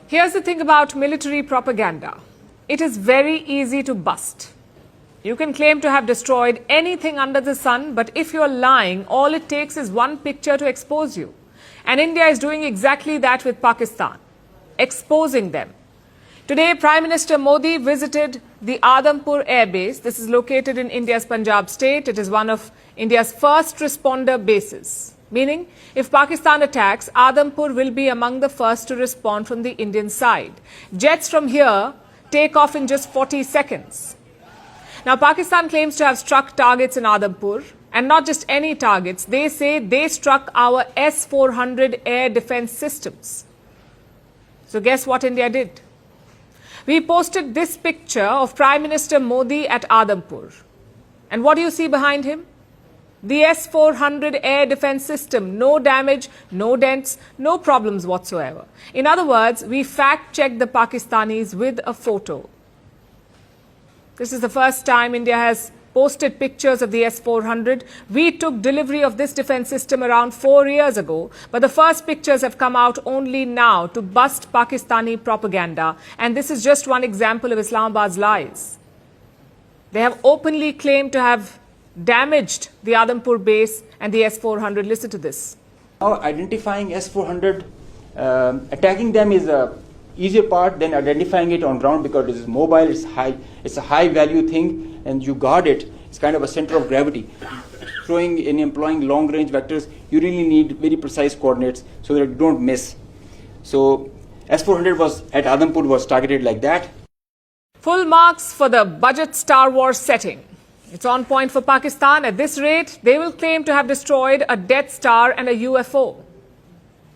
Here's the thing about military propaganda. It is very easy to bust. You can claim to have destroyed anything under the sun, but if you're lying, all it takes is one picture to expose you. And India is doing exactly that with Pakistan, exposing them. Today, Prime Minister Modi visited the Adampur Air Base. This is located in India's Punjab state. It is one of India's first responder bases. Meaning, if Pakistan attacks, Adampur will be among the first to respond from the Indian side. Jets from here take off in just 40 seconds. Now, Pakistan claims to have struck targets in Adampur, and not just any targets. They say they struck our S-400 air defense systems. So guess what India did? We posted this picture of Prime Minister Modi at Adampur. And what do you see behind him? The S-400 air defense system. No damage, no dents, no problems whatsoever. In other words, we fact-checked the Pakistanis with a photo. This is the first time India has posted pictures of the S-400. We took delivery of this defense system around 4 years ago, but the first pictures have come out only now to bust Pakistani propaganda. And this is just one example of Islamabad's lies. They have openly claimed to have damaged the Adampur base and the S-400. Listen to this. Now, identifying S-400, attacking them is a easier part than identifying it on ground because it is mobile, it's a high value thing, and you guard it. It's kind of a center of gravity. Throwing and employing long range vectors, you really need very precise coordinates so that you don't miss. So S-400 was at Adampur was targeted like that. Full marks for the budget Star Wars setting. It's on point for Pakistan. At this rate, they will claim to have destroyed a Death Star and a UFO.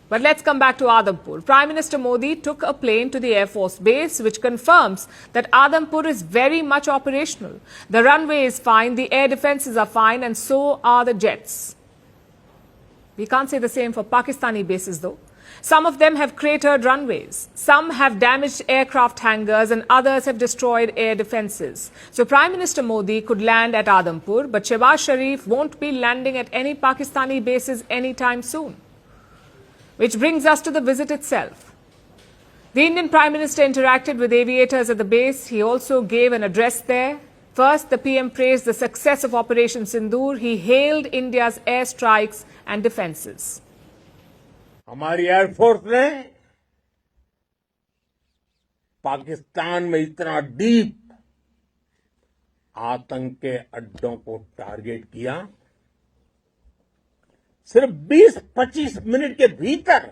But let's come back to Adampur. Prime Minister Modi took a plane to the Air Force Base, which confirms that Adampur is very much operational. The runway is fine, the air defenses are fine, and so are the jets. We can't say the same for Pakistani bases, though. Some of them have cratered runways. Some have damaged aircraft hangars, and others have destroyed air defenses. So Prime Minister Modi could land at Adampur, but Shehbaz Sharif won't be landing at any Pakistani bases anytime soon. Which brings us to the visit itself. The Indian Prime Minister interacted with aviators at the base. He also gave an address there. First, the PM praised the success of Operation Sindoor. He hailed India's airstrikes and defenses. हमारी air force ने पाकिस्तान में इतना deep आतंक के अड्डों को target किया, सिर्फ 20-25 मिनट के भीतर